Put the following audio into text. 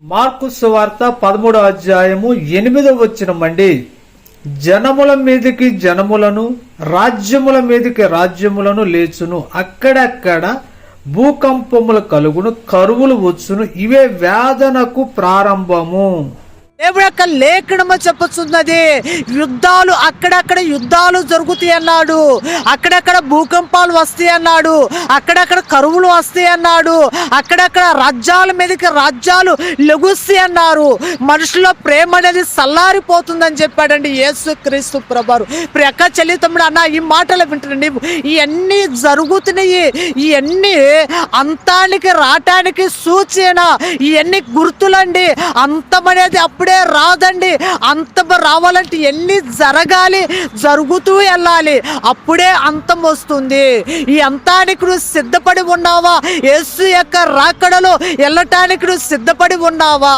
Mark సువార్త 13వ అధ్యాయము 8వ వచనమండి. జనముల మీదకి జనములను, రాజ్యముల మీదకి రాజ్యములను లేచును. అక్కడక్కడ భూకంపములు కలుగును, కరువులు వచ్చును. ఇవే వేదనకు ప్రారంభము. దేవుడు యొక్క లేఖనము చెప్పుచున్నది. యుద్ధాలు అక్కడక్కడ యుద్ధాలు జరుగుతాయి అన్నాడు. అక్కడక్కడ భూకంపాలు వస్తాయి అన్నాడు. అక్కడక్కడ కరువులు వస్తాయి అన్నాడు. అక్కడక్కడ రాజ్యాల మీదకి రాజ్యాలు లెగుస్తాయి అన్నారు. మనుషుల ప్రేమ అనేది సల్లారిపోతుందని చెప్పాడండి యేసుక్రీస్తు ప్రభువారు. ప్రియక్క చెల్లి తమ్ముడు అన్న, ఈ మాటలు వింటున్నాండి. ఇవన్నీ జరుగుతున్నాయి. ఇవన్నీ అంతానికి రావటానికి సూచన. ఇవన్నీ గుర్తులండి. అంతం అనేది అప్పుడే రాదండి. అంతం రావాలంటే ఎన్ని జరగాలి, జరుగుతూ వెళ్ళాలి, అప్పుడే అంతం వస్తుంది. ఈ అంతానికి నువ్వు సిద్ధపడి ఉన్నావా? యేసు యొక్క రాకడలో వెళ్ళటానికి నువ్వు సిద్ధపడి ఉన్నావా?